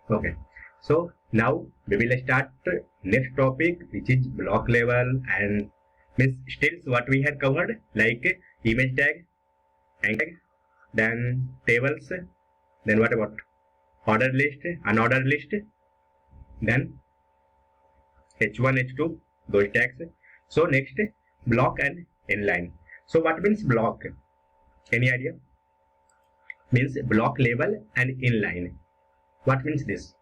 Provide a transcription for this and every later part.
Okay. So now we will start next topic, which is block level, and means still what we had covered, like image tag, anchor tag, then tables, then what about order list, unordered list, then h1, h2, those tags. So next block and inline. So what means block? Any idea? Means block level and inline. What means this?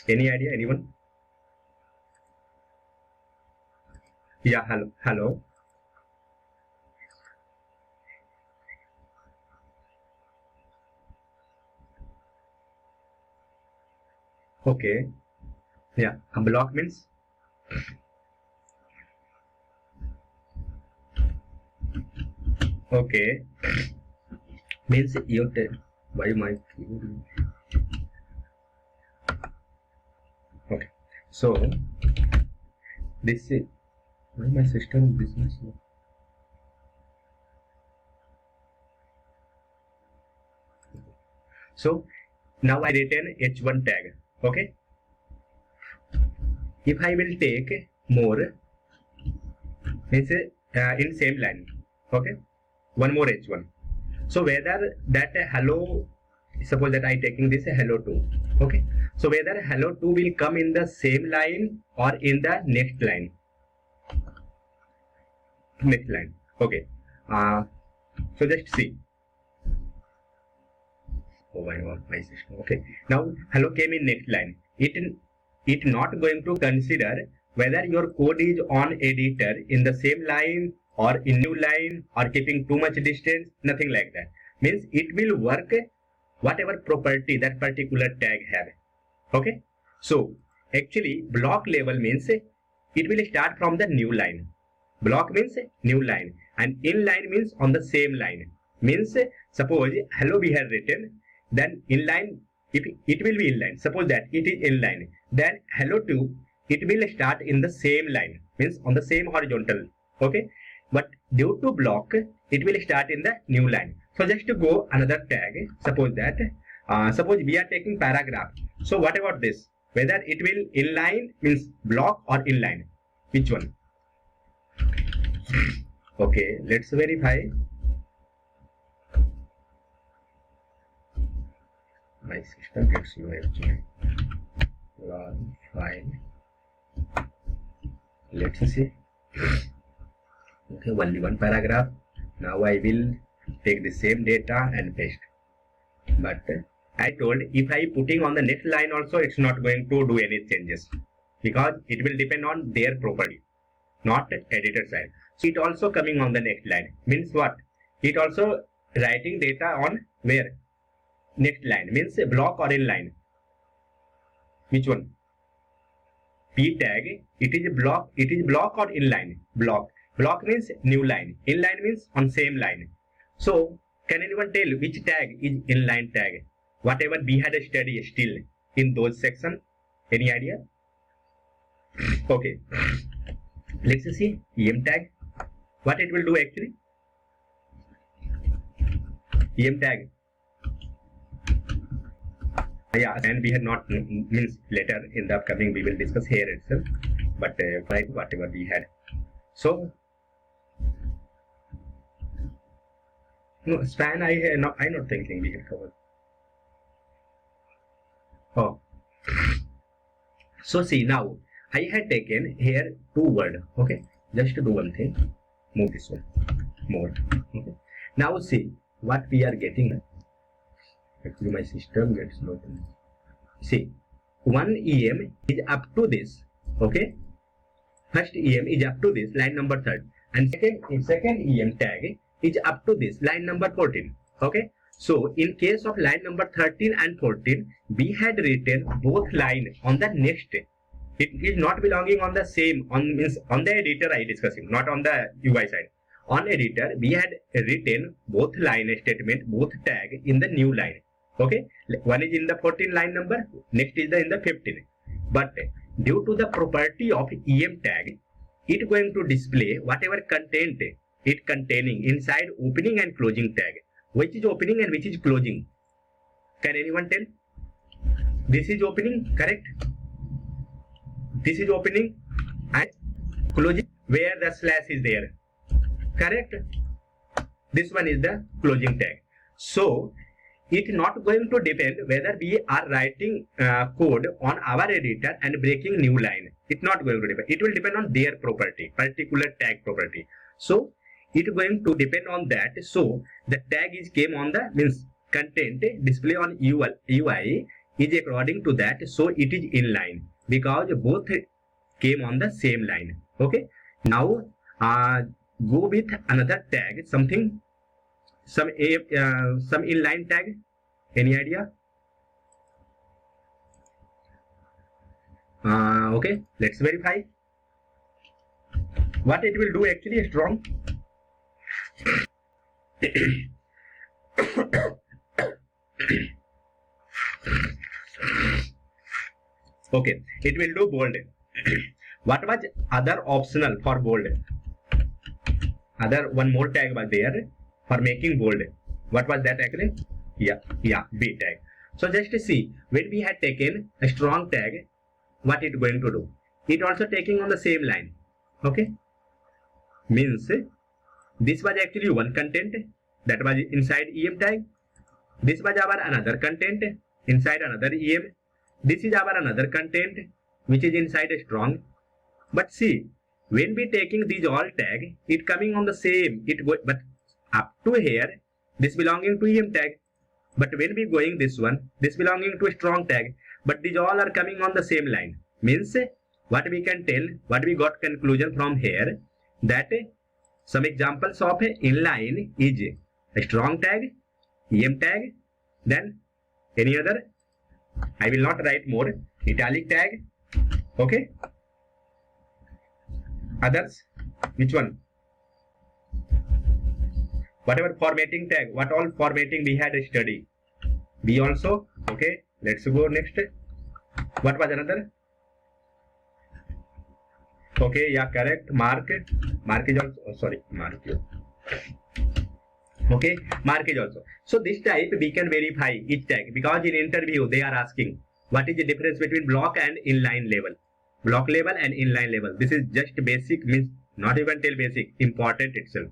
Any idea? Anyone? Yeah, hello. Hello. Okay. Yeah. A block means okay. Means you why my okay. So this is why my system business. So now I retain h1 tag. Okay. If I will take more means in same line. Okay. One more h1. So whether that hello, suppose that I taking this hello 2. Okay. So whether hello 2 will come in the same line or in the next line. Next line. Okay. So just see. Oh my god, my system. Okay. Now hello came in next line. It not going to consider whether your code is on editor in the same line or in new line or keeping too much distance, nothing like that. Means it will work whatever property that particular tag have. Okay. So actually block level means it will start from the new line. Block means new line and inline means on the same line. Means suppose hello we have written, then inline, if it will be inline, suppose that it is inline, then hello 2 it will start in the same line, means on the same horizontal. Okay. But due to block it will start in the new line. So just to go another tag, suppose that suppose we are taking paragraph. So what about this? Whether it will inline means block or inline, which one? Okay, let's verify. My system gets slow actually. File. Let's see. Okay, only one paragraph. Now I will take the same data and paste. But I told if I putting on the next line also, it's not going to do any changes because it will depend on their property, not editor side. So it also coming on the next line. Means what? It also writing data on where? Next line. Means block or inline. Which one? P tag. It is block or inline? Block. Block means new line. Inline means on same line. So can anyone tell which tag is inline tag? Whatever we had studied still in those sections. Any idea? Okay. Let's see em tag. What it will do actually? Em tag. Yeah, and we had not means later in the upcoming we will discuss here itself. But whatever we had. So no span I not thinking we had covered. Oh. So see now I had taken here two words. Okay, just to do one thing, move this one more. Okay. Now see what we are getting. Actually my system gets slow. See, one EM is up to this. Okay, first EM is up to this line number 3rd, and second EM tag is up to this line number 14. Okay. So in case of line number 13 and 14, we had written both line on the next. It is not belonging on the same means on the editor I discussing, not on the UI side. On editor we had written both line statement, both tag in the new line. Okay, one is in the 14 line number, next is in the 15. But due to the property of EM tag, it going to display whatever content it containing inside opening and closing tag. Which is opening and which is closing. Can anyone tell? This is opening, correct? This is opening and closing where the slash is there, correct? This one is the closing tag. So it not going to depend whether we are writing code on our editor and breaking new line. It's not going to depend. It will depend on their property, particular tag property. So it going to depend on that. So the tag is came on the means content display on UI is according to that. So it is inline because both came on the same line. Okay. Now go with another tag, something, some inline tag. Any idea? Okay, let's verify. What it will do actually is strong. Okay, it will do bold. What was other optional for bold? Other one more tag was there for making bold. What was that actually? Yeah, B tag. So just to see, when we had taken a strong tag, what it going to do? It also taking on the same line. Okay, means this was actually one content that was inside EM tag. This was our another content inside another EM. This is our another content which is inside a strong. But see, when we taking these all tag, it coming on the same. It go, but up to here, this belonging to EM tag. But when we going this one, this belonging to a strong tag. But these all are coming on the same line. Means what we can tell, what we got conclusion from here, that some examples of inline is a strong tag, EM tag, then any other. I will not write more. Italic tag. Okay. Others, which one? Whatever formatting tag, what all formatting we had studied. We also, okay, let's go next. What was another? Okay, yeah, correct. Mark is also, oh, sorry, mark. Okay, mark is also. So this type we can verify each tag because in interview they are asking what is the difference between block and inline level. Block level and inline level. This is just basic, means not even till basic, important itself.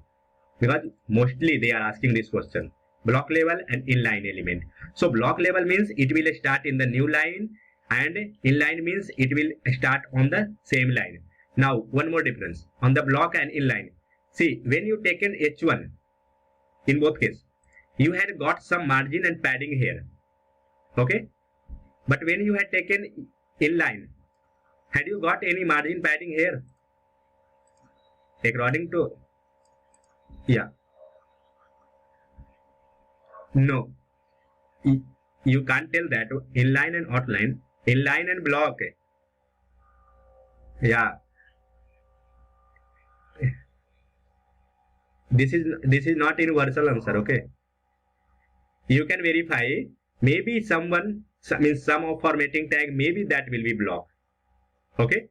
Because mostly they are asking this question. Block level and inline element. So block level means it will start in the new line and inline means it will start on the same line. Now one more difference on the block and inline. See, when you taken H1, in both cases, you had got some margin and padding here. Okay. But when you had taken inline, had you got any margin padding here? According to, yeah. No. You can't tell that. Inline and outline. Inline and block. Yeah. This is not universal answer, okay? You can verify. Maybe someone, means some of formatting tag, maybe that will be block. Okay,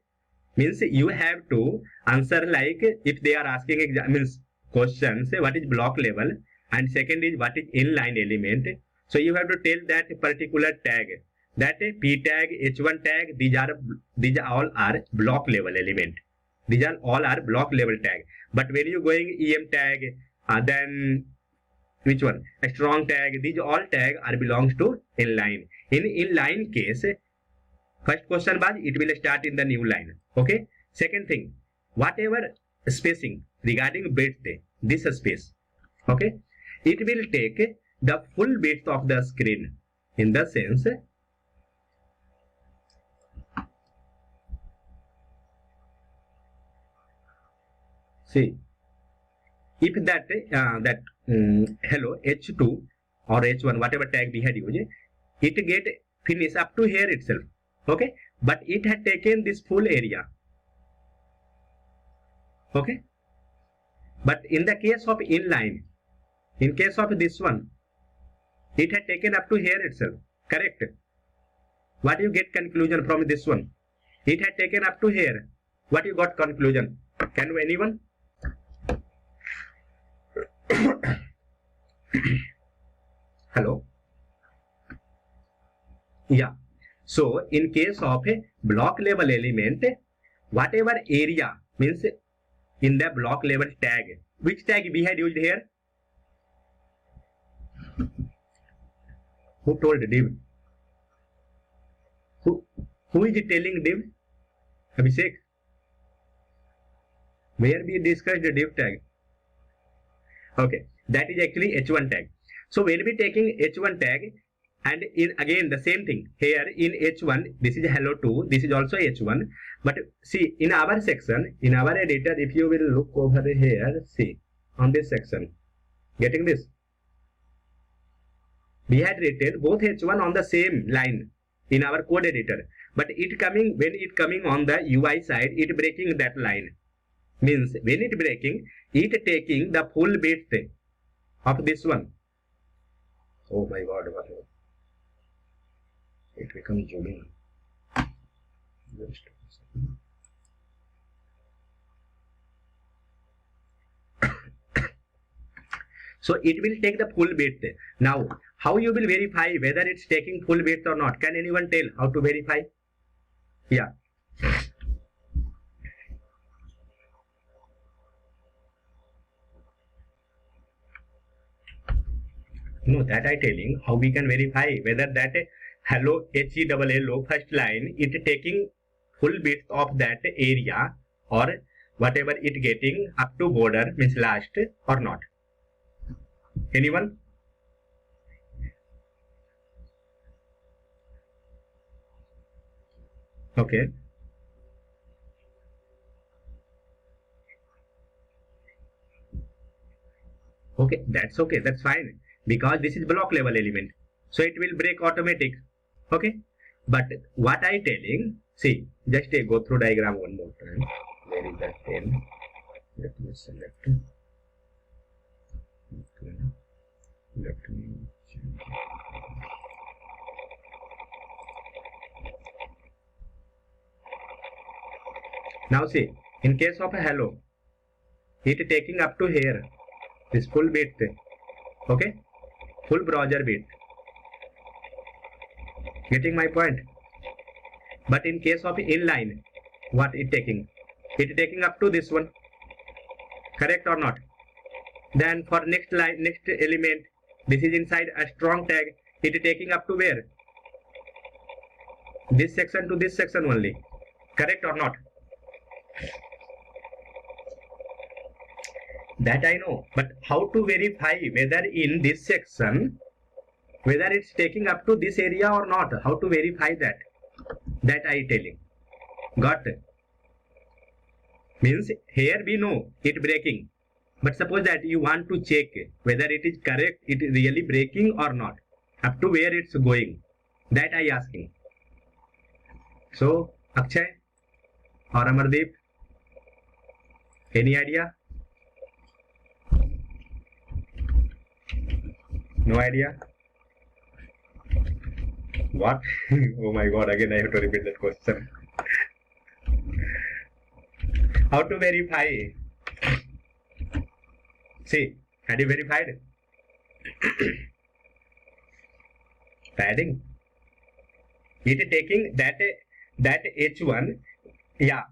means you have to answer like if they are asking means questions, what is block level and second is what is inline element. So you have to tell that particular tag, that P tag, H1 tag, these all are block level element. These are all are block level tag. But when you going EM tag, then which one? A strong tag. These all tag are belongs to inline. In inline case, first question was it will start in the new line. Okay. Second thing, whatever spacing regarding width, this space. Okay. It will take the full width of the screen. In the sense, see, if that hello H2 or H1, whatever tag we had used, it get finish up to here itself. Okay, but it had taken this full area. Okay, but in the case of inline, in case of this one, it had taken up to here itself. Correct. What you get conclusion from this one? It had taken up to here. What you got conclusion? Can anyone? Hello. Yeah. So in case of a block level element, whatever area means in the block level tag, which tag we had used here? Who told div? Who is telling div? Abhishek. Where we discussed the div tag. Okay, that is actually h1 tag. So when we taking h1 tag, and in again the same thing here in h1, this is hello2, this is also h1. But see, in our section, in our editor, if you will look over here, see on this section, getting this, we had written both h1 on the same line in our code editor, but it coming, when it coming on the UI side, it breaking that line. Means when it breaking, it taking the full width of this one. Oh my god, what? It becomes zooming. So it will take the full width. Now, how you will verify whether it's taking full width or not? Can anyone tell how to verify? Yeah. No, that I telling how we can verify whether that hello HELLO first line it taking full width of that area or whatever it getting up to border means last or not. Anyone? Okay. Okay, that's okay, that's fine. Because this is block level element. So it will break automatic. Okay. But what I telling, see, just go through diagram one more time. Where is that pen? Let me select. Okay. Let me change. Now see, in case of a hello, it taking up to here, this full width, okay, full browser width. Getting my point? But in case of inline, what it taking? It taking up to this one, correct or not? Then for next line, next element, this is inside a strong tag, it taking up to where? This section to this section only, correct or not? That I know, but how to verify whether in this section, whether it's taking up to this area or not? How to verify that? That I telling. Got it? Means here we know it breaking, but suppose that you want to check whether it is correct, it is really breaking or not, up to where it's going. That I asking. So Akshay or Amardeep, any idea? No idea? What? Oh my god, again I have to repeat that question. How to verify? See, had you verified? Padding. It is taking that H1. Yeah.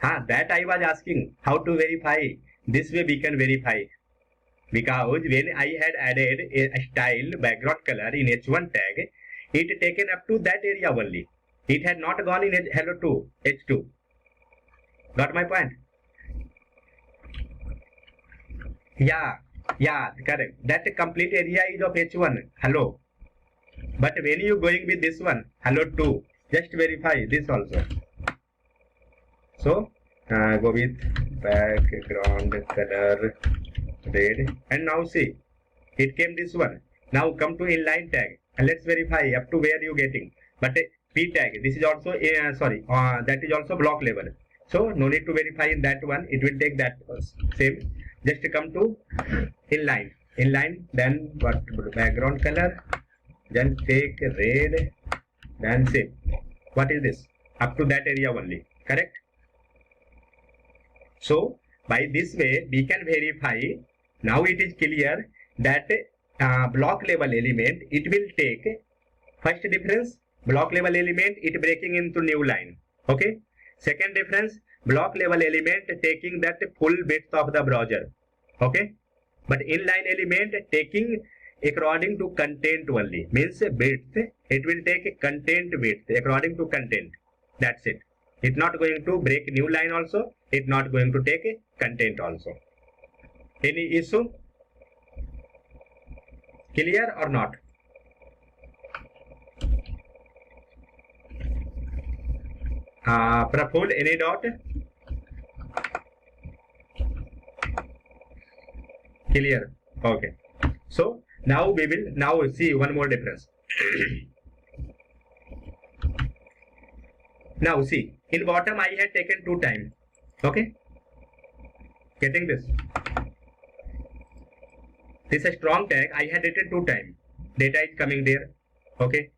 That I was asking. How to verify? This way we can verify. Because when I had added a style background color in H1 tag, it taken up to that area only. It had not gone in hello2, H2. Got my point? Yeah, correct. That complete area is of H1, hello. But when you going with this one, hello2, just verify this also. So, go with background color red, and now see, it came this one. Now come to inline tag and let's verify up to where you getting. But p tag, this is also that is also block level. So no need to verify in that one. It will take that same. Just come to inline, then what background color, then take red, then say what is this? Up to that area only. Correct? So by this way we can verify. Now it is clear that block level element, it will take First difference, block level element it breaking into new line. Okay. Second difference, block level element taking that full width of the browser. Okay. But inline element taking according to content only. Means width, it will take content width according to content. That's it. It's not going to break new line also. It's not going to take content also. Any issue? Clear or not? Praful, any doubt? Clear. Okay. So now we will now see one more difference. Now see, in bottom I had taken 2 times. Okay. Getting this? This is a strong tag. I had written 2 times. Data is coming there. Okay.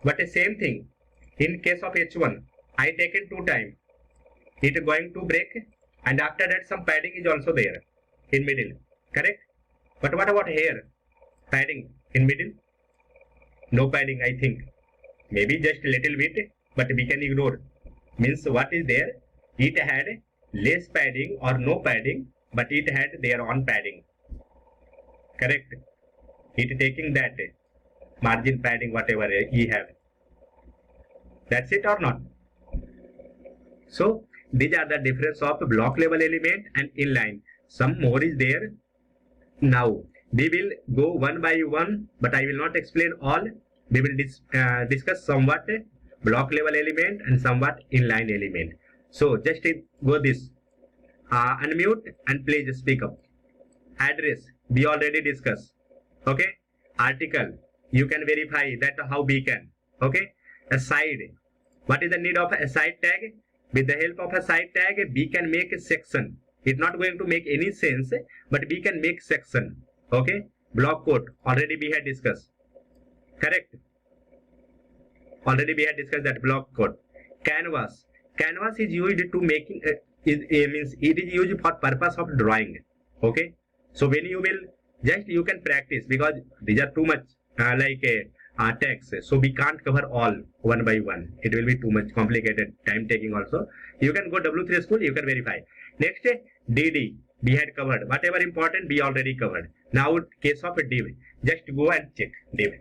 But the same thing. In case of H1, I taken 2 times. It is going to break, and after that some padding is also there in middle. Correct? But what about here? Padding in middle? No padding, I think. Maybe just a little bit, but we can ignore. Means what is there? It had less padding or no padding, but it had their own padding. Correct? It taking that margin padding, whatever he have. That's it or not? So these are the difference of block level element and inline. Some more is there. Now we will go one by one, but I will not explain all. We will discuss somewhat block level element and somewhat inline element. So just go this. Unmute and please speak up. Address we already discussed. Okay. Article you can verify that how we can. Okay. Aside. What is the need of a side tag? With the help of a side tag, we can make a section. It's not going to make any sense, but we can make section. Okay. Block code already we had discussed. Correct. Already we had discussed that block code. Canvas. Canvas is used to making means it is used for purpose of drawing. Okay. So when you will just you can practice because these are too much text. So we can't cover all one by one. It will be too much complicated, time taking also. You can go W3 school, you can verify. Next DD we had covered. Whatever important we already covered. Now case of a div. Just go and check div.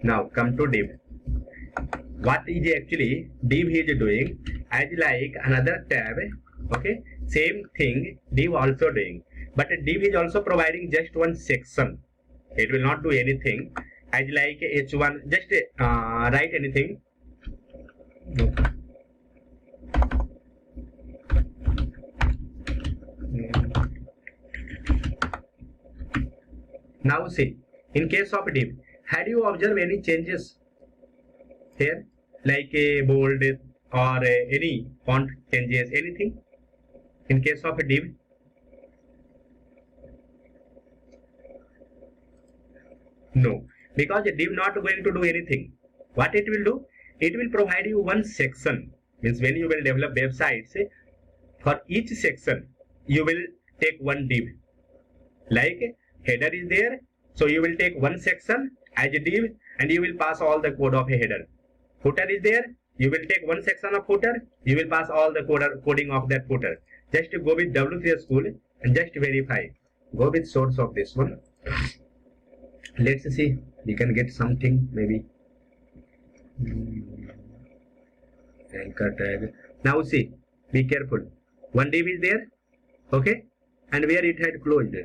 Now come to div. What is actually div is doing as like another tab. Okay, same thing div also doing, but div is also providing just one section. It will not do anything as like H1. Just write anything. Now see, in case of div, had you observed any changes here, like a bold or any font changes, anything? In case of a div, no, because a div not going to do anything. What it will do? It will provide you one section. Means when you will develop websites, for each section you will take one div. Like header is there, so you will take one section as a div and you will pass all the code of a header. Footer is there, you will take one section of footer, you will pass all the coding of that footer. Just go with W3 school and just verify. Go with source of this one. Let's see, we can get something maybe. Anchor tag. Now see, be careful. One div is there, okay, and where it had closed.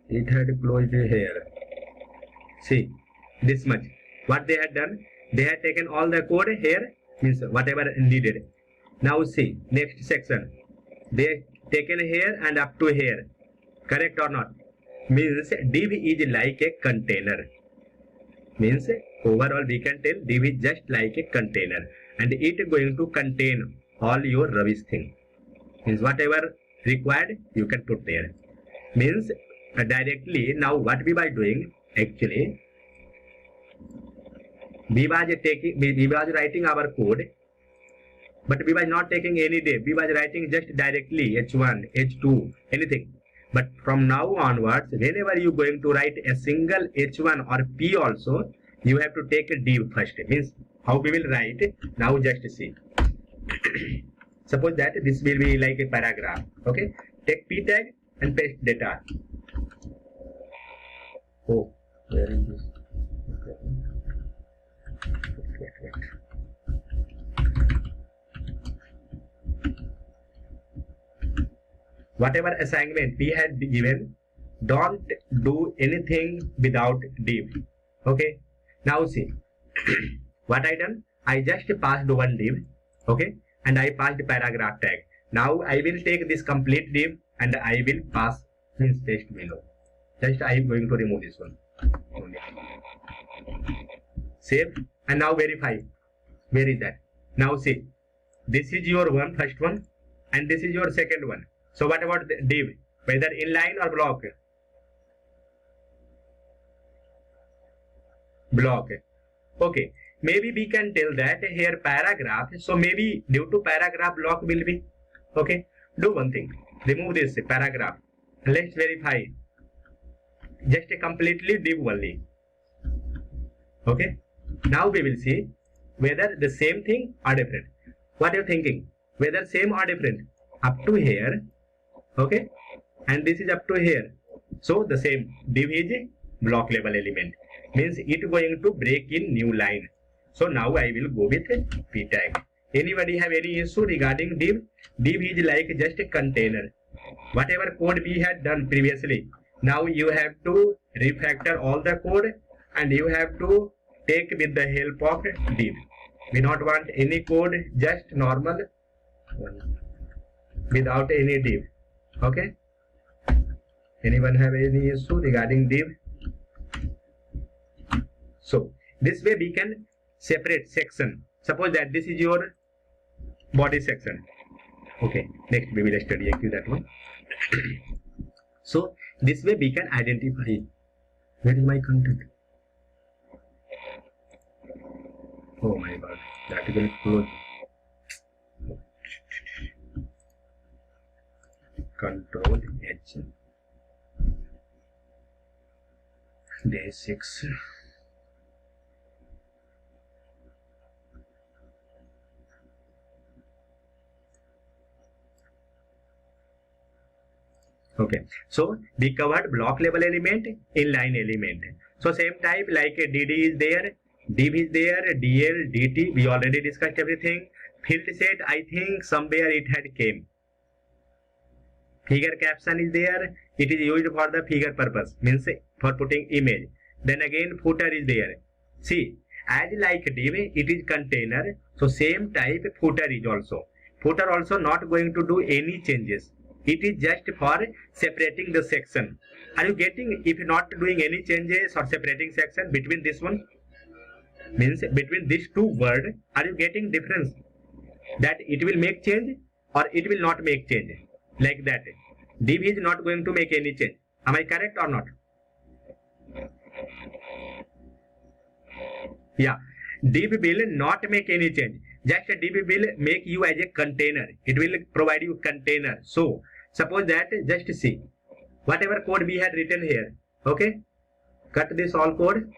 It had closed here. See, this much. What they had done, they had taken all the code here, means whatever needed. Now see, next section. They taken here and up to here. Correct or not? Means div is like a container. Means overall we can tell div is just like a container and it is going to contain all your rubbish thing. Means whatever required you can put there. Means directly now what we were doing actually, we was writing our code, but we was not taking any div. We was writing just directly H1, H2, anything. But from now onwards, whenever you going to write a single h1 or p also, you have to take a div first. Means how we will write, now just see. Suppose that this will be like a paragraph. Okay, take p tag and paste data. Oh, where is this? Wait. Whatever assignment we had given, don't do anything without div. Okay, now see. What I done, I just passed one div. Okay, and I passed paragraph tag. Now I will take this complete div and I will pass means paste below. Just I am going to remove this one. Save and now verify. Where is that? Now see, this is your first one and this is your second one. So what about the div? Whether inline or block? Block. Okay. Maybe we can tell that here paragraph. So maybe due to paragraph block will be. Okay. Do one thing. Remove this paragraph. Let's verify. Just a completely div only. Okay. Now we will see whether the same thing or different. What are you thinking? Whether same or different? Up to here. Okay, and this is up to here. So the same div is block level element, means it going to break in new line. So now I will go with p tag. Anybody have any issue regarding div? Div is like just a container. Whatever code we had done previously, now you have to refactor all the code and you have to take with the help of div. We not want any code, just normal without any div. Okay, anyone have any issue regarding div? So this way we can separate section. Suppose that this is your body section. Okay, next we will study that one. So this way we can identify where is my content. Oh my god, that will close. Control H. Day 6. Okay, so we covered block level element, inline element. So same type like a DD is there, div is there, DL, DT. We already discussed everything. Field set, I think somewhere it had came. Figure caption is there. It is used for the figure purpose, means for putting image. Then again footer is there. See, as like div, it is container. So same type footer is also. Footer also not going to do any changes. It is just for separating the section. Are you getting? If not doing any changes or separating section between this one, means between these two words, are you getting difference? That it will make change or it will not make change. Like that. Div is not going to make any change. Am I correct or not? Yeah. Div will not make any change. Just div will make you as a container. It will provide you container. So, suppose that, just see. Whatever code we had written here. Okay. Cut this all code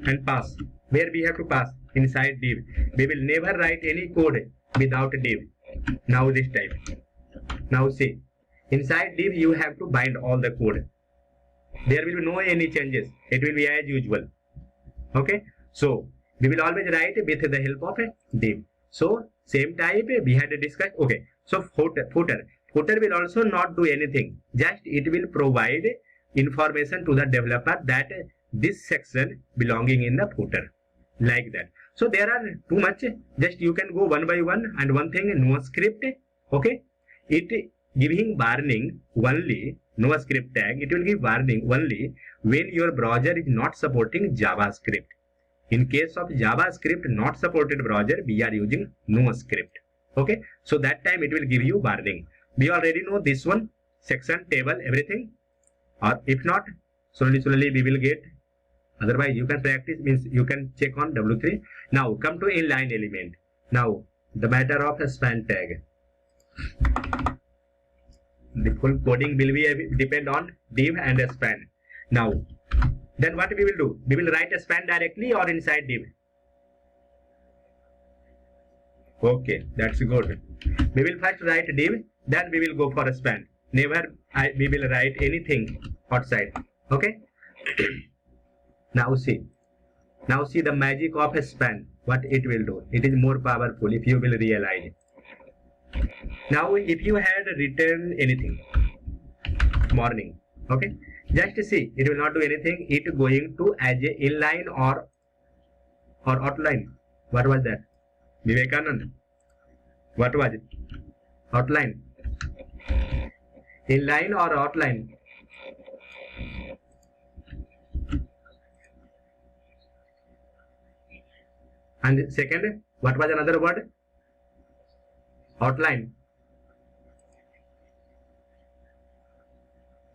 and pass. Where we have to pass? Inside div. We will never write any code without div. Now this time. Now see, inside div you have to bind all the code. There will be no any changes. It will be as usual. Okay. So we will always write with the help of a div. So same type we had discussed. Okay. So footer will also not do anything. Just it will provide information to the developer that this section belonging in the footer. Like that. So there are too much. Just you can go one by one, and one thing, no script. Okay. It giving warning only, no script tag, it will give warning only when your browser is not supporting JavaScript. In case of JavaScript not supported browser, we are using no script. Okay, so that time it will give you warning. We already know this one, section, table, everything. Or if not, slowly we will get. Otherwise you can practice, means you can check on W3. Now come to inline element. Now the matter of a span tag. The full coding will be depend on div and span. Now, then what we will do? We will write a span directly or inside div. Okay, that's good. We will first write div, then we will go for a span. Never we will write anything outside. Okay. Now see the magic of a span. What it will do? It is more powerful if you will realize. Now, if you had written anything morning, okay, just see, it will not do anything. It going to as a inline or outline. What was that? Vivekanand. What was it? Outline. Inline or outline? And second, what was another word? Outline.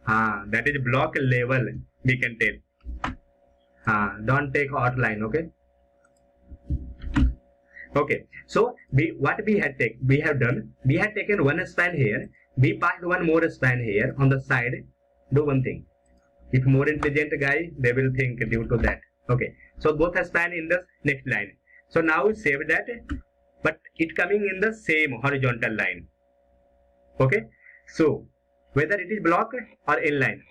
That is block level, we can tell. Don't take outline, okay? Okay, so what we have done, we have taken one span here, we passed one more span here on the side. Do one thing. If more intelligent guy, they will think due to that. Okay, so both are span in the next line. So now save that, but it coming in the same horizontal line. Okay, so whether it is block or inline.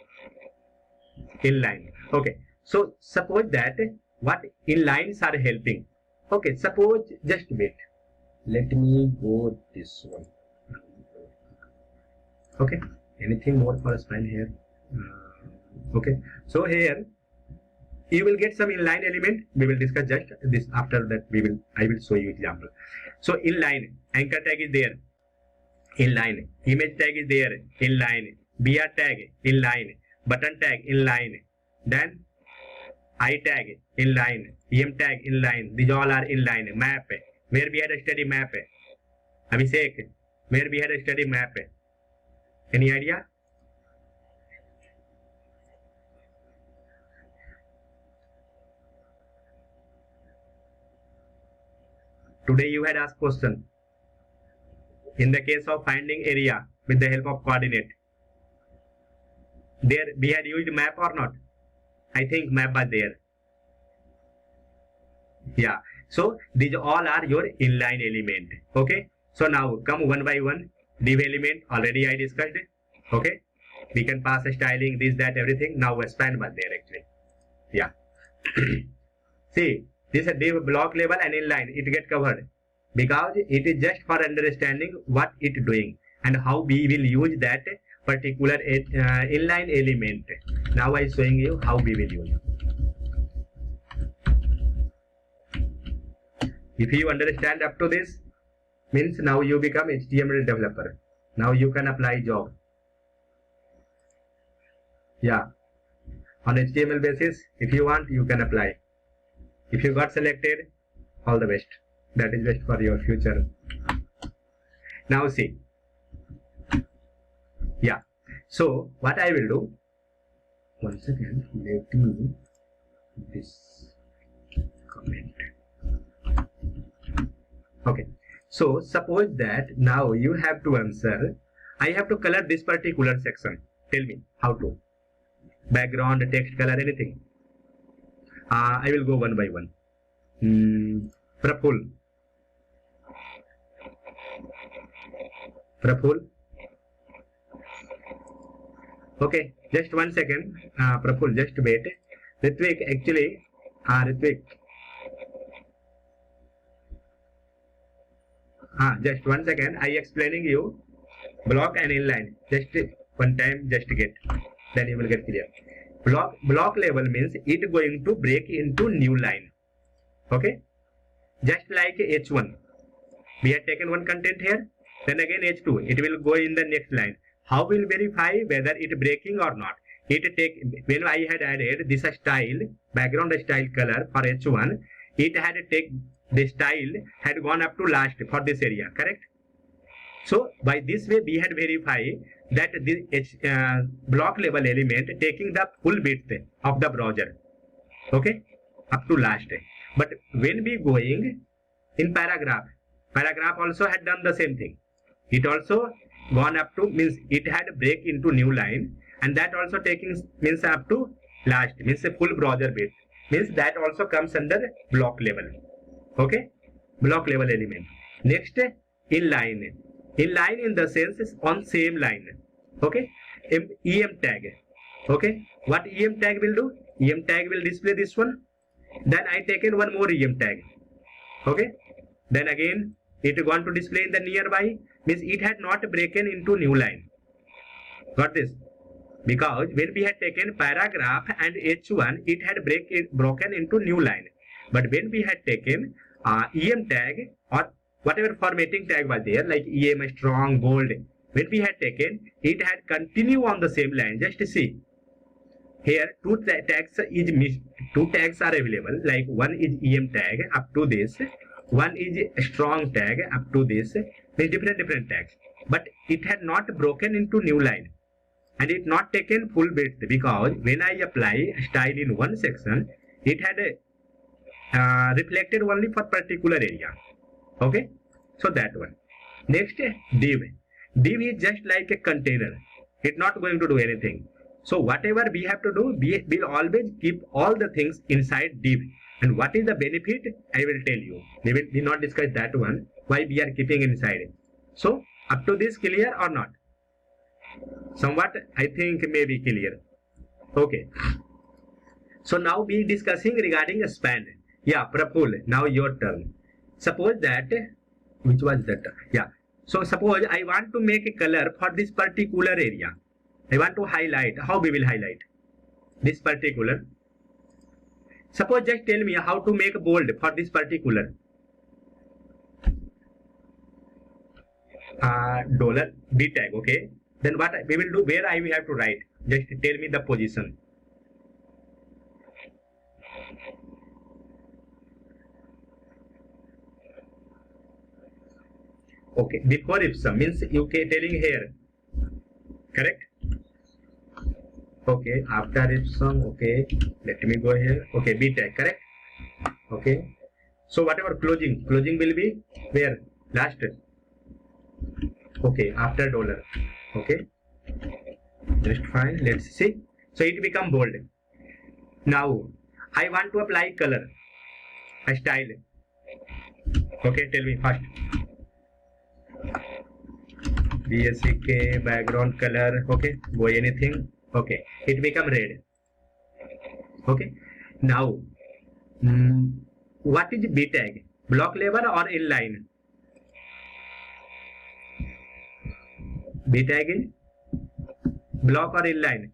Okay, so suppose that what inlines are helping. Okay, suppose, just wait, let me go this one. Okay, anything more for a span here? Okay, so here you will get some inline element. We will discuss just this. After that I will show you example. So inline, anchor tag is there, inline, image tag is there, inline, BR tag inline, button tag inline, then I tag inline, EM tag inline. These all are inline. Map, where we had a study map. Abhishek, where we had a study map. Any idea? Today you had asked question. In the case of finding area with the help of coordinate, there we had used map or not? I think map was there. Yeah. So these all are your inline element. Okay. So now come one by one. Div element already I discussed. Okay. We can pass a styling, this, that, everything. Now a span was there actually. Yeah. See, this is div block level and inline. It get covered because it is just for understanding what it doing and how we will use that particular inline element. Now I am showing you how we will use. If you understand up to this, means now you become HTML developer. Now you can apply job. Yeah. On HTML basis, if you want, you can apply. If you got selected, all the best. That is best for your future. Now see. Yeah. So what I will do, one second, let me this comment. Okay. So suppose that now you have to answer. I have to color this particular section. Tell me how to. Background, text color, anything. I will go one by one. Praful. Okay, just 1 second. Praful, just wait. Ritvik, actually, Ritvik. Just 1 second. I explaining you block and inline. Just one time, just get. Then you will get clear. Block level means it going to break into new line. Okay, just like H1, we have taken one content here, then again H2, it will go in the next line. How will verify whether it breaking or not? It take, when I had added this style, background style color for H1, it had take the style had gone up to last for this area, correct? So by this way we had verified that this block level element taking the full width of the browser, okay, up to last. But when we going in paragraph also had done the same thing. It also gone up to means it had break into new line, and that also taking means up to last means a full browser bit means that also comes under block level. Okay, block level element. Next, inline. Inline in the sense is on same line. Okay, EM tag. Okay, what EM tag will do? EM tag will display this one. Then I taken one more EM tag. Okay, then again it want to display in the nearby means it had not broken into new line. Got this? Because when we had taken paragraph and H1, it had broken into new line. But when we had taken EM tag or whatever formatting tag was there, like EM strong, bold, when we had taken, it had continue on the same line. Just see. Here two tags are available, like one is EM tag up to this, one is strong tag up to this, with different tags. But it had not broken into new line. And it not taken full width because when I apply style in one section, it had reflected only for particular area. Okay, so that one. Next, div. Div is just like a container. It's not going to do anything. So whatever we have to do, we will always keep all the things inside div. And what is the benefit? I will tell you. We will not discuss that one. Why we are keeping inside. So up to this clear or not? Somewhat I think may be clear. Okay. So now we discussing regarding a span. Yeah, Praful, now your turn. Suppose that, which was that? Yeah. So suppose I want to make a color for this particular area. I want to highlight. How we will highlight this particular? Suppose just tell me how to make bold for this particular $B tag. Okay. Then what we will do? Where I will have to write? Just tell me the position. Okay. Before ipsum means you telling here. Correct. Okay, after ipsum, okay, let me go here. Okay, B tag, correct? Okay. So whatever closing will be where? Last. Okay, after dollar. Okay. Just fine. Let's see. So it become bold. Now I want to apply color. A style. Okay, tell me first. BSCK background color. Okay, go anything. Okay, it become red. Okay, now what is B tag? Block level or inline? B tag is block or inline.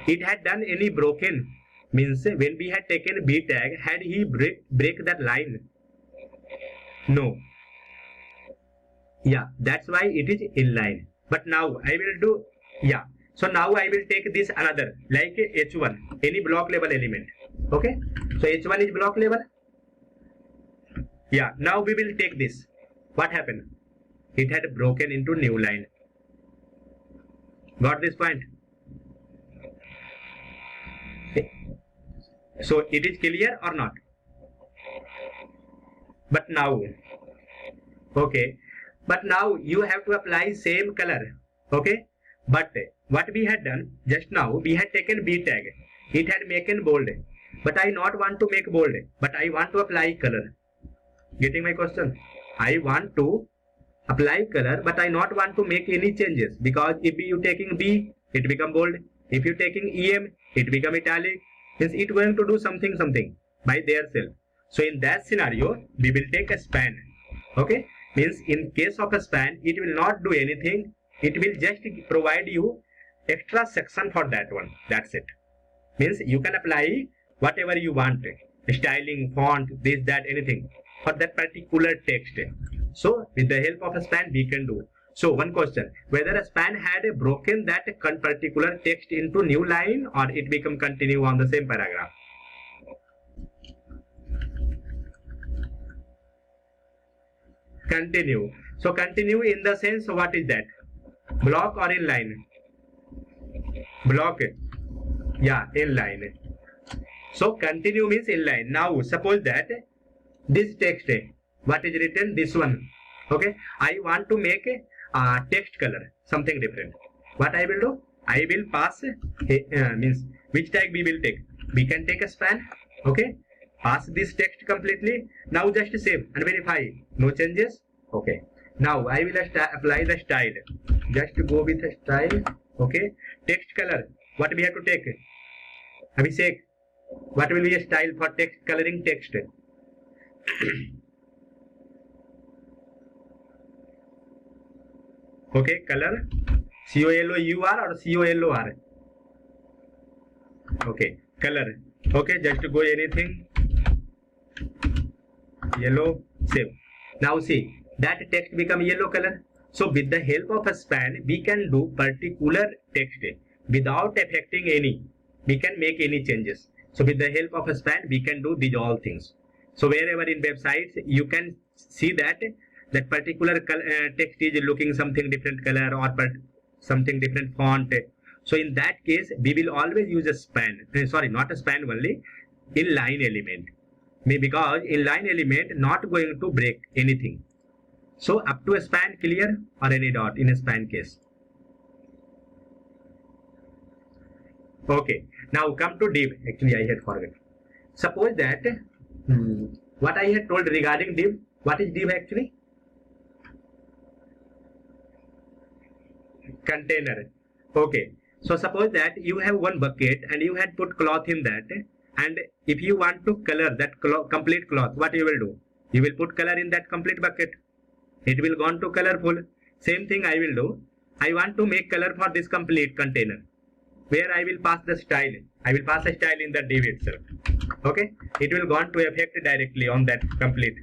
It had done any broken means when we had taken B tag, had he break that line? No. Yeah, that's why it is inline. But now I will do, yeah. So now I will take this another like H1, any block level element. Okay. So H1 is block level. Yeah. Now we will take this. What happened? It had broken into new line. Got this point? Okay. So it is clear or not? But now, okay. But now you have to apply same color. Okay. But what we had done just now, we had taken B tag. It had making bold. But I not want to make bold. But I want to apply color. Getting my question? I want to apply color, but I not want to make any changes. Because if you taking B, it become bold. If you taking EM, it become italic. Means it going to do something by their self. So in that scenario, we will take a span. Okay? Means in case of a span, it will not do anything. It will just provide you extra section for that one. That's it. Means you can apply whatever you want. Styling, font, this, that, anything for that particular text. So with the help of a span, we can do. So one question, whether a span had broken that particular text into new line or it become continue on the same paragraph. Continue. So continue in the sense, what is that? Block or inline? Block. Yeah, inline. So continue means inline. Now suppose that this text, what is written? This one. Okay. I want to make text color, something different. What I will do? I will pass means which tag we will take. We can take a span. Okay. Pass this text completely. Now just save and verify. No changes. Okay. Now I will apply the style. Just go with the style. Okay. Text color. What we have to take? Abhishek. What will be a style for text coloring text? Okay, color COLOUR or COLOR. Okay, color. Okay, just go anything. Yellow, save. Now see that text become yellow color. So with the help of a span, we can do particular text without affecting any. We can make any changes. So with the help of a span, we can do these all things. So wherever in websites, you can see that particular text is looking something different color or something different font. So in that case, we will always use a span. Sorry, not a span only, inline element. Because inline element not going to break anything. So up to a span clear or any dot in a span case. Okay, now come to div. Actually, I had forgotten. Suppose that what I had told regarding div. What is div actually? Container. Okay. So suppose that you have one bucket and you had put cloth in that, and if you want to color that complete cloth, what you will do? You will put color in that complete bucket. It will gone to colorful. Same thing I will do. I want to make color for this complete container, where I will pass the style. I will pass a style in the div itself. Okay. It will gone to effect directly on that complete.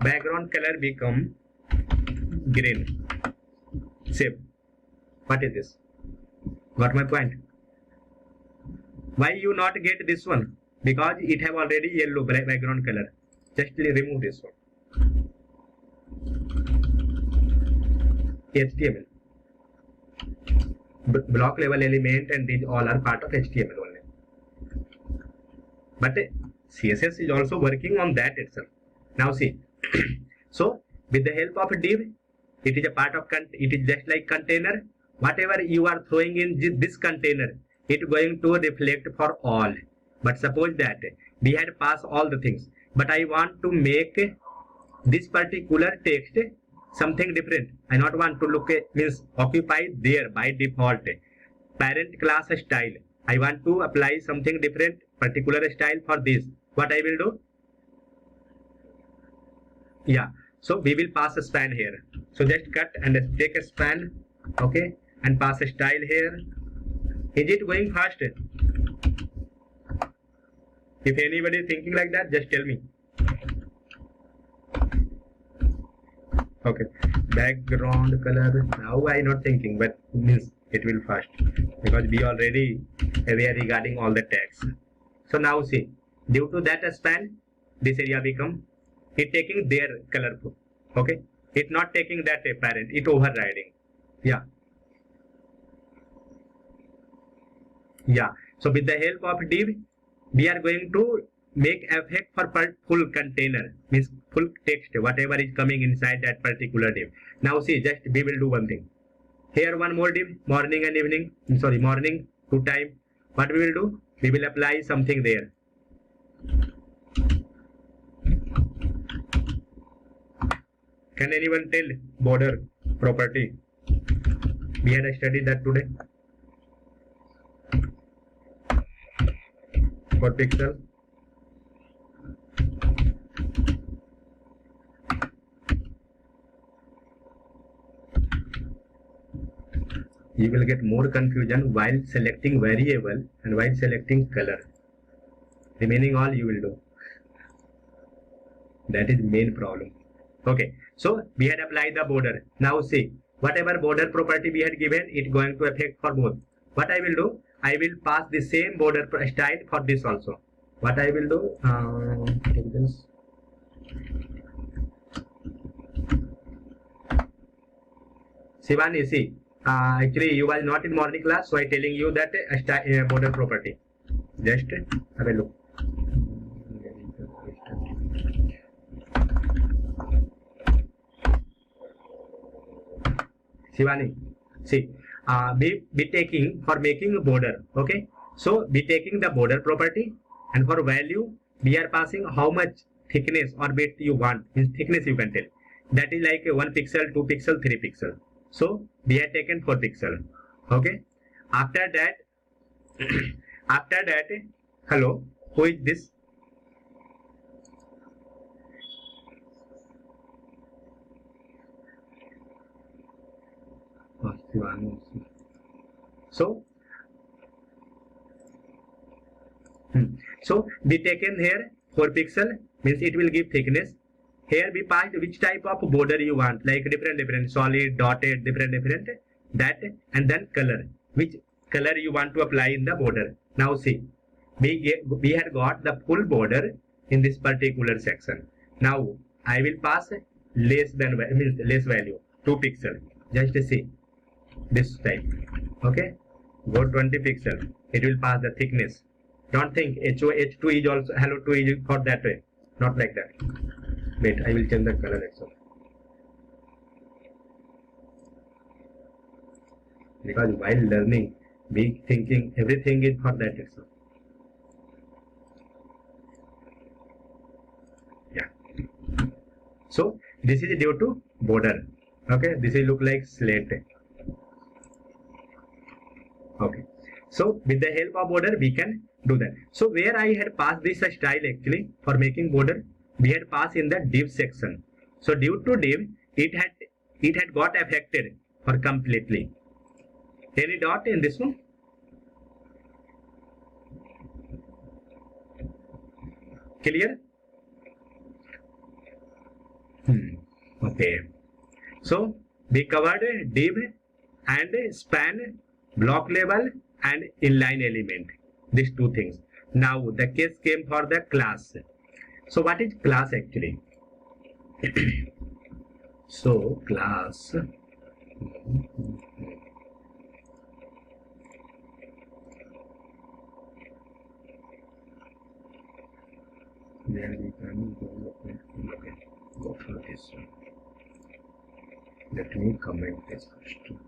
Background color become green. Save. What is this? Got my point? Why you not get this one? Because it have already yellow background color. Just remove this one. HTML. Block level element and these all are part of HTML only. But CSS is also working on that itself. Now see. So with the help of a div, it is a part of it is just like container. Whatever you are throwing in this container, it is going to reflect for all. But suppose that we had passed all the things, but I want to make this particular text something different. I not want to look means occupy there by default parent class style. I want to apply something different, particular style for this. What I will do? Yeah. So we will pass a span here. So just cut and take a span. Okay. And pass a style here. Is it going fast? If anybody is thinking like that, just tell me. Okay. Background color. Now I not thinking, but means it will fast. Because we already aware regarding all the tags. So now see. Due to that span, this area become it taking their colorful. Okay. It not taking that parent. It overriding. Yeah. Yeah. So with the help of div, we are going to make effect for full container, means full text, whatever is coming inside that particular div. Now see, just we will do one thing. Here one more div, morning and evening. Sorry, morning, 2 time. What we will do? We will apply something there. Can anyone tell border property? We had studied that today. For pixel. You will get more confusion while selecting variable and while selecting color. Remaining all you will do. That is main problem. Okay. So we had applied the border. Now see, whatever border property we had given, it going to affect for both. What I will do? I will pass the same border style for this also. What I will do? Take this. Shivani, see, actually you was not in morning class, so I telling you that border property. Just have a look. Shivani, see, be taking for making a border. Okay, so be taking the border property, and for value we are passing how much thickness or width you want. Means thickness you can tell. That is like 1 pixel, 2 pixel, 3 pixel. So we have taken 4 pixel. Okay. After that, hello, who is this? Oh, Shivani. So, so be taken here 4 pixel means it will give thickness. Here we passed which type of border you want, like different solid, dotted, different that, and then color, which color you want to apply in the border. Now see, we had got the full border in this particular section. Now I will pass less than means less value 2 pixel. Just see this type. Okay, go 20 pixel. It will pass the thickness. Don't think H2 is also hello 2 is for that way. Not like that. Wait, I will change the color itself. Because while learning, be thinking everything is for that itself. Yeah. So this is due to border. Okay, this will look like slate. Okay. So with the help of border, we can do that. So where I had passed this style actually for making border, we had passed in the div section. So due to div, it had got affected for completely. Any dot in this one? Clear? Okay. So we covered div and span, block level and inline element. These two things. Now the case came for the class. So what is class actually? So class where we can go for this one. Let me comment this first.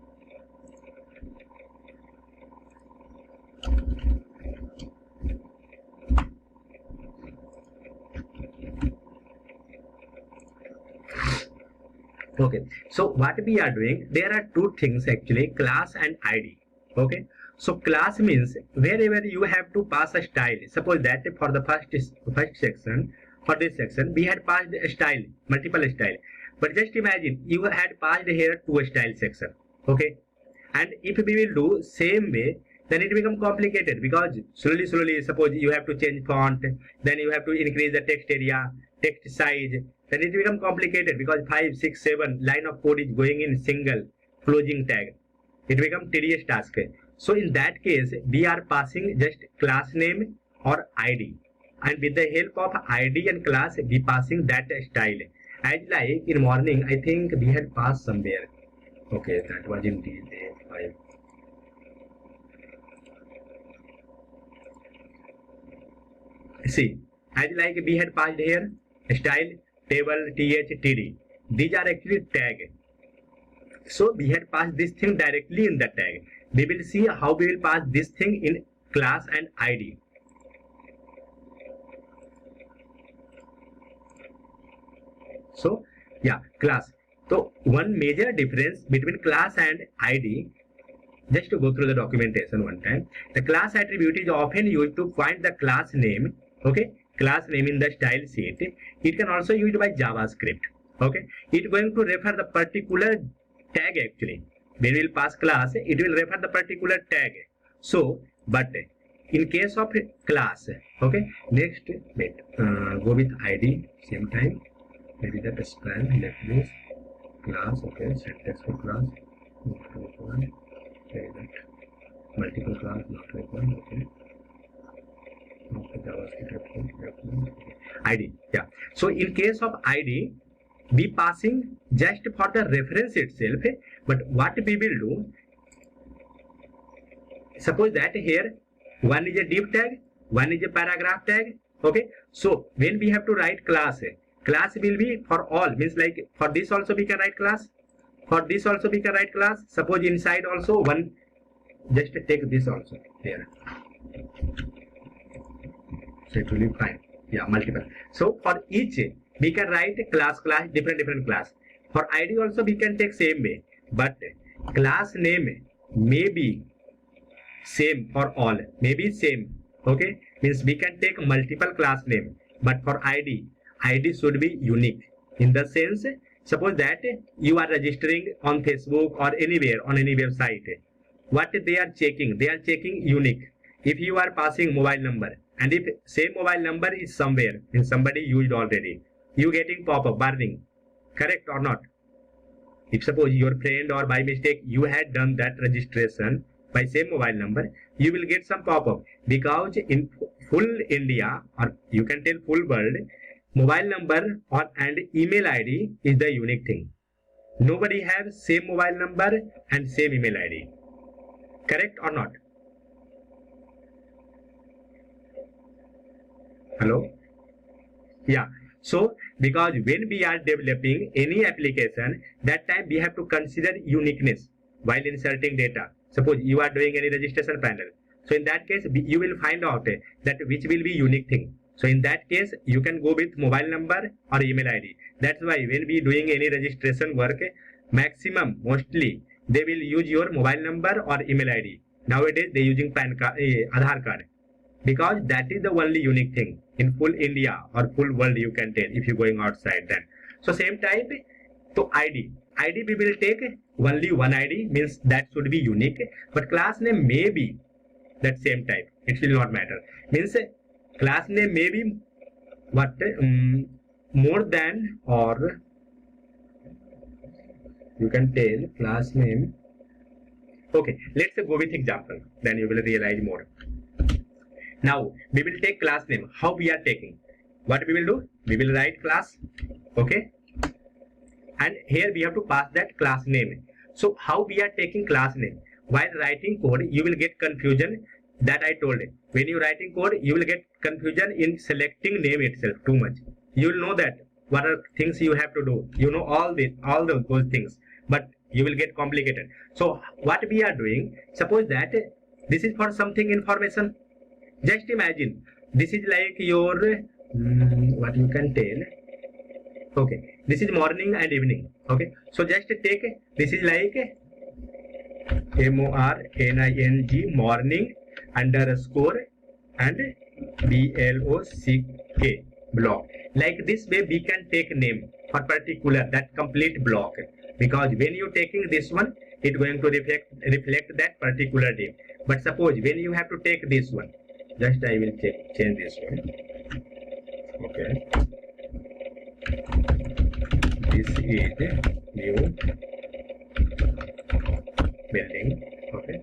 Okay, so what we are doing, there are two things actually, class and ID. Okay, so class means wherever you have to pass a style. Suppose that for the first section, for this section we had passed a style, multiple style, but just imagine you had passed here to a style section. Okay, and if we will do same way, then it become complicated, because slowly suppose you have to change font, then you have to increase the text area, text size, then it become complicated, because 5, 6, 7 line of code is going in single closing tag. It become tedious task. So in that case, we are passing just class name or ID, and with the help of ID and class, we passing that style. As like in morning, I think we had passed somewhere. Okay, that was in day5. See, as like we had passed here, style, table, th, td. These are actually tag. So we had passed this thing directly in the tag. We will see how we will pass this thing in class and ID. So yeah, class. So one major difference between class and ID, just to go through the documentation one time. The class attribute is often used to find the class name. Okay, class name in the style sheet. It can also used by JavaScript. Okay, it going to refer the particular tag actually. When we will pass class, it will refer the particular tag. So, but in case of class, okay, next wait, go with ID same time. Maybe that span, let me class, okay, syntax for class, not required. Okay, that multiple class not required. Okay. ID, yeah. So in case of ID, we passing just for the reference itself, but what we will do, suppose that here one is a div tag, one is a paragraph tag. Okay, so when we have to write class, class will be for all, means like for this also we can write class, For this also we can write class. Suppose inside also one, just take this also here. So it will be fine. Yeah, multiple. So for each we can write class, different class. For ID also we can take same way, but class name may be same for all, maybe same. Okay, means we can take multiple class name, but for ID should be unique. In the sense, suppose that you are registering on Facebook or anywhere on any website, what they are checking unique. If you are passing mobile number, and if same mobile number is somewhere and somebody used already, you getting pop-up warning, correct or not? If suppose your friend or by mistake you had done that registration by same mobile number, you will get some pop-up, because in full India, or you can tell full world, mobile number or and email ID is the unique thing. Nobody has same mobile number and same email ID, correct or not? Hello? Yeah. So because when we are developing any application, that time we have to consider uniqueness while inserting data. Suppose you are doing any registration panel, so in that case you will find out that which will be unique thing. So in that case you can go with mobile number or email ID. That's why when we doing any registration work, maximum mostly they will use your mobile number or email ID. Nowadays they using PAN card, Aadhaar card, because that is the only unique thing in full India or full world, you can tell if you going outside then. So same type to ID we will take only one ID, means that should be unique, but class name may be that same type, it will not matter. Means class name may be what more than, or you can tell class name. Okay, let's go with example, then you will realize more. Now we will take class name. How we are taking? What we will do? We will write class. Okay. And here we have to pass that class name. So how we are taking class name? While writing code, you will get confusion. That I told you. When you writing code, you will get confusion in selecting name itself too much. You will know that what are things you have to do. You know all those things, but you will get complicated. So what we are doing? Suppose that this is for something information. Just imagine, this is like your, what you can tell, okay, this is morning and evening, okay, so just take, this is like MORNING, morning underscore and BLOCK block. Like this way we can take name for particular that complete block, because when you taking this one, it going to reflect that particular name. But suppose when you have to take this one, just I will change this one. Okay. This is new building. Okay.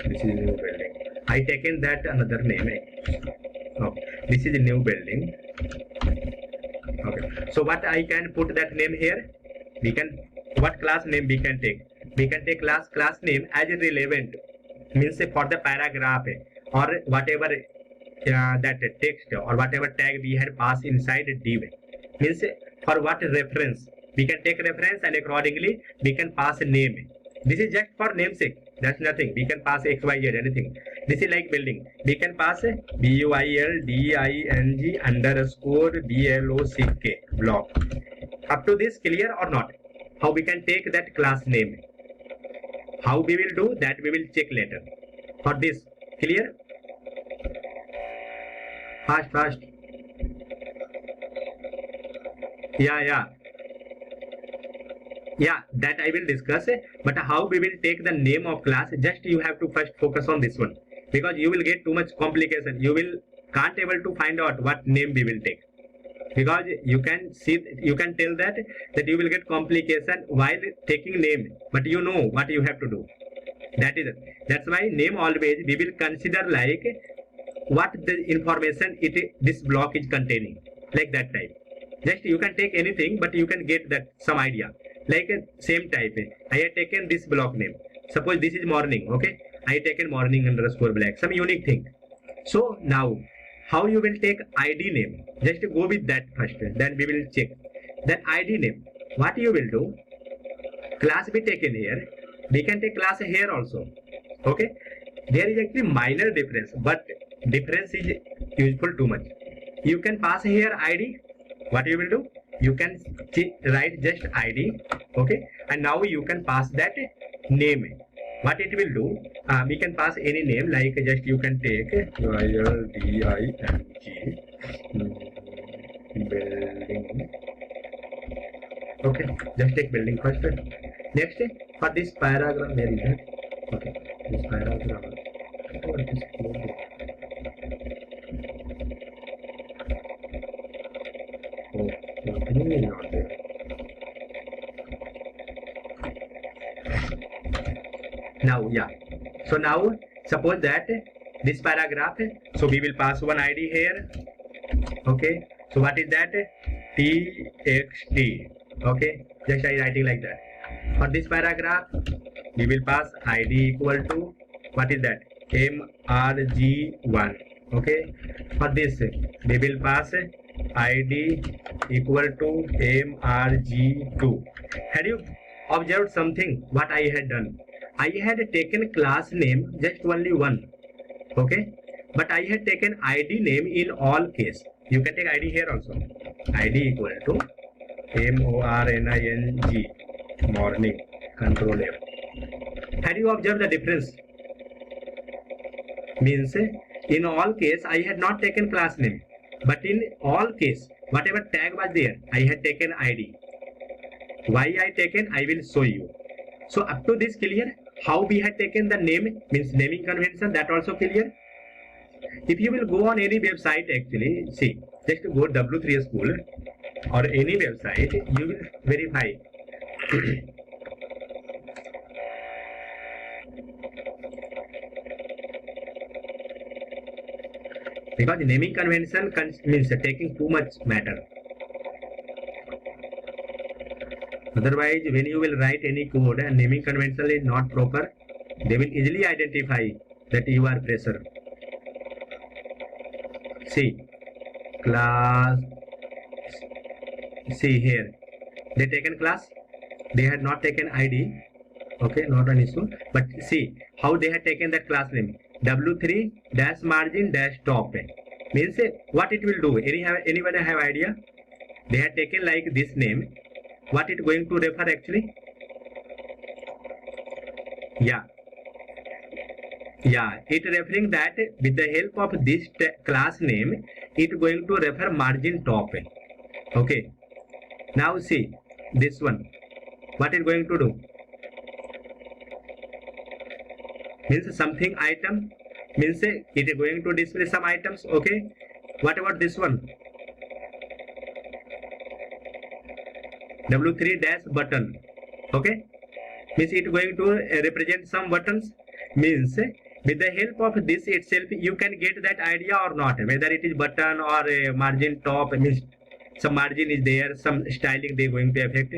This is new building. I taken that another name. Okay. This is a new building. Okay. So what I can put that name here? We can, what class name we can take? We can take class name as relevant. Means for the paragraph or whatever that text or whatever tag we had passed inside div, means for what reference we can take reference, and accordingly we can pass a name. This is just for namesake, that's nothing. We can pass XYZ anything. This is like building, we can pass BUILDING underscore BLOCK block. Up to this clear or not? How we can take that class name? How we will do that, we will check later. For this, clear? Fast. Yeah, that I will discuss. But how we will take the name of class, just you have to first focus on this one, because you will get too much complication. You will can't able to find out what name we will take, because you can see, you can tell that you will get complication while taking name, but you know what you have to do. That's why name always we will consider like what the information this block is containing, like that type. Just you can take anything, but you can get that some idea. Like same type, I have taken this block name. Suppose this is morning, okay? I have taken morning underscore black, some unique thing. So now, how you will take ID name? Just go with that first, then we will check. Then ID name, what you will do? class be taken here, we can take class here also. Okay, there is actually minor difference, but difference is useful too much. You can pass here ID. What you will do? You can write just ID. Okay, and now you can pass that name. What it will do? We can pass any name, like just you can take building. Okay, just take building first. Next, for this paragraph, where is that? Okay, this paragraph. What is opening is not there. Now, yeah. So now, suppose that this paragraph. So we will pass one ID here. Okay. So what is that? TXT. Okay. Just I writing like that. For this paragraph, we will pass ID equal to what is that? MRG1. Okay. For this, we will pass ID equal to MRG2. Had you observed something? What I had done? I had taken class name just only one. Okay. But I had taken ID name in all case. You can take ID here also. ID equal to MORNING, morning, control F. Had you observed the difference? Means in all case I had not taken class name, but in all case whatever tag was there I had taken ID. Why I taken, I will show you. So up to this clear? How we had taken the name, means naming convention, that also clear. If you will go on any website, actually see, just go W3 school or any website, you will verify. Because naming convention means taking too much matter. Otherwise, when you will write any code and naming convention is not proper, they will easily identify that you are fresher. See, class, see here, they taken class, they had not taken ID, okay, not an issue, but see how they had taken that class name, W3 dash margin dash top, means what it will do, anybody have idea? They had taken like this name, what it going to refer actually? Yeah, it referring that with the help of this class name, it going to refer margin top. Okay. Now see this one. What it going to do? Means something item. Means it is going to display some items. Okay. What about this one? W3 dash button. Okay. Means it going to represent some buttons. Means with the help of this itself you can get that idea or not, whether it is button or a margin top, means some margin is there, some styling they going to affect.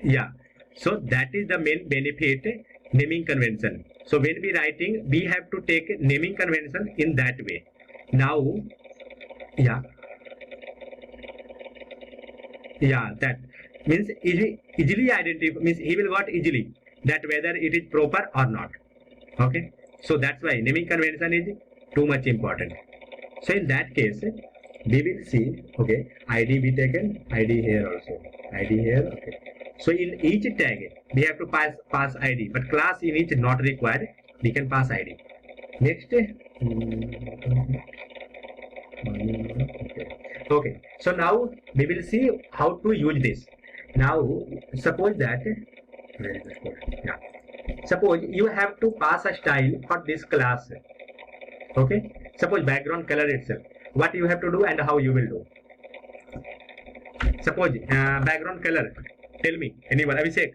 Yeah, so that is the main benefit, naming convention. So when we writing, we have to take naming convention in that way. Now, yeah, that means easily identify, means he will got easily that whether it is proper or not. Okay, so that's why naming convention is too much important. So in that case, we will see, okay, ID be taken, ID here also, ID here, okay. So in each tag, we have to pass ID, but class in each not required, we can pass ID. Next, okay, so now we will see how to use this. Now, suppose that, yeah. Suppose you have to pass a style for this class. Okay. Suppose background color itself. What you have to do and how you will do. Suppose background color. Tell me. Anyone? Abhishek.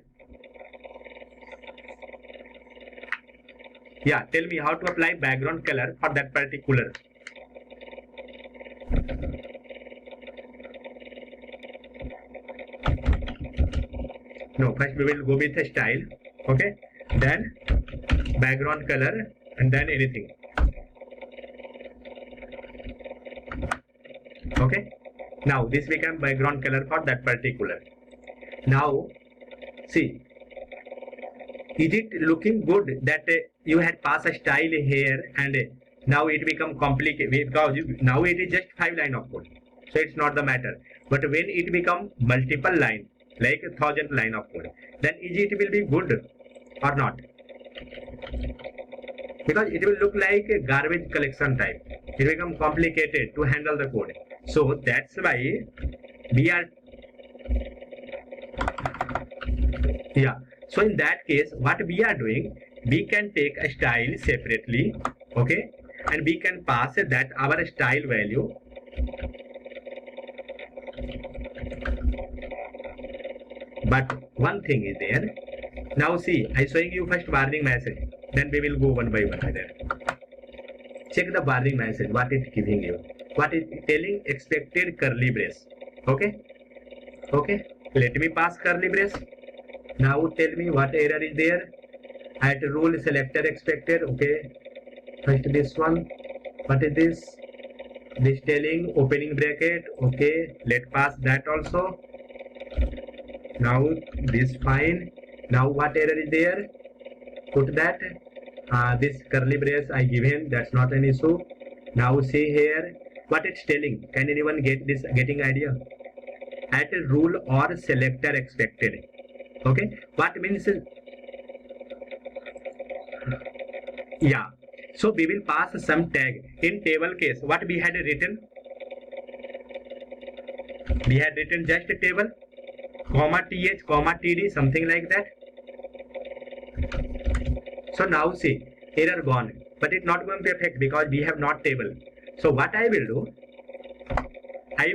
Yeah. Tell me how to apply background color for that particular. No. First we will go with a style. Okay. Then background color and then anything. Okay. Now this become background color for that particular. Now See, is it looking good that you had passed a style here and now it become complicated because now it is just 5 line of code, so it's not the matter. But when it become multiple line, like 1,000 line of code, then is it will be good or not? Because it will look like a garbage collection type. It will become complicated to handle the code. So that's why we are, yeah. So in that case, what we are doing, we can take a style separately, okay, and we can pass that our style value. But one thing is there. Now see, I showing you first warning message. Then we will go one by one there. Check the warning message. What it giving you? What it telling? Expected curly brace. Okay. Okay. Let me pass curly brace. Now tell me what error is there. At rule selector expected. Okay. First this one. What is this? This telling opening bracket. Okay. Let pass that also. Now this fine. Now what error is there? Put that. This curly brace I given. That's not an issue. Now see here. What it's telling. Can anyone get this? Getting idea? At rule or selector expected. Okay, what means, yeah, so we will pass some tag. In table case, what we had written? We had written just a table, comma th, comma td, something like that. So now see, error gone, but it's not going to affect because we have not table. So what I will do, I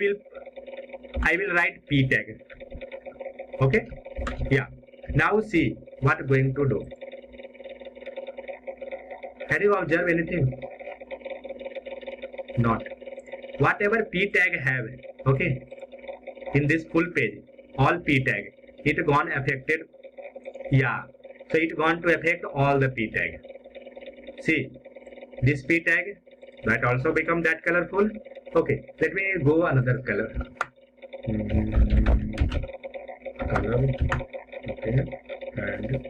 will write p tag. Okay. Yeah. Now see what going to do. Can you observe anything? Not. Whatever p tag have, okay, in this full page, all p tag, it gone affected. Yeah. So it gone to affect all the p tag. See, this p tag, that also become that colorful. Okay. Let me go another color. Color, okay, and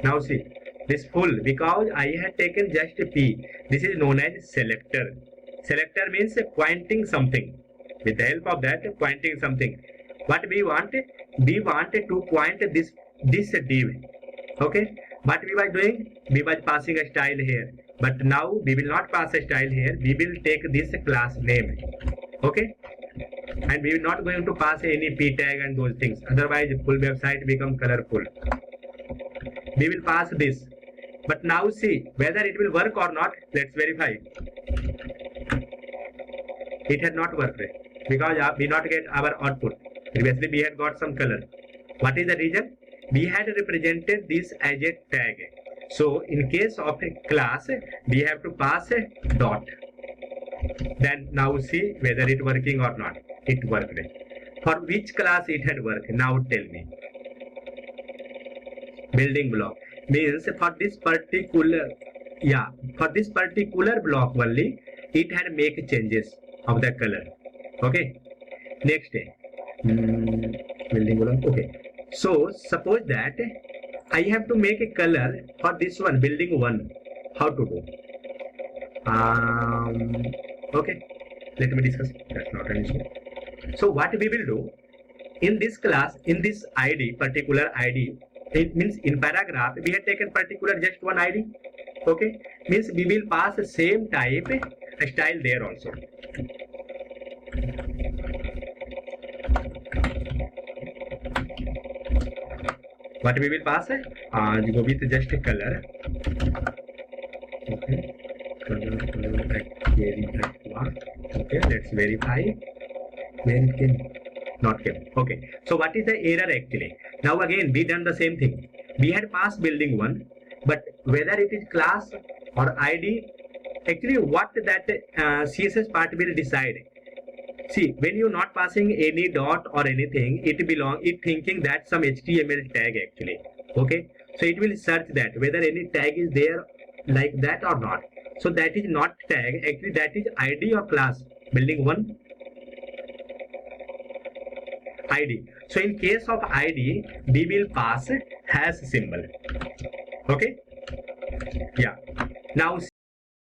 now see this full because I had taken just a p. This is known as selector. Selector means pointing something. With the help of that, pointing something. What we want? We want to point this div. Okay. What we were doing? We were passing a style here. But now we will not pass a style here. We will take this class name. Okay. And we are not going to pass any p tag and those things, otherwise full website become colorful. We will pass this, but now see whether it will work or not. Let's verify. It had not worked because we not get our output. Previously we had got some color. What is the reason? We had represented this as a tag. So in case of a class, we have to pass a dot. Then now see whether it working or not. It worked. For which class it had worked? Now tell me. Building block means for this particular, yeah, for this particular block only it had make changes of the color. Okay. Next day. Building block. Okay. So suppose that I have to make a color for this one, building one. How to do? Okay, let me discuss. That's not an issue. So what we will do in this class, in this ID, particular ID, it means in paragraph we have taken particular just one ID. Okay, means we will pass the same type style there also. What we will pass? Go with just a color. Okay. Okay, let's verify. Where it came? Not came. Okay. So what is the error actually? Now again we done the same thing. We had passed building one, but whether it is class or ID, actually what that CSS part will decide. See, when you're not passing any dot or anything, it thinking that some HTML tag actually. Okay. So it will search that whether any tag is there like that or not. So that is not tag, actually that is ID or class. Building one. id. So in case of id, we will pass hash symbol. Okay, yeah. Now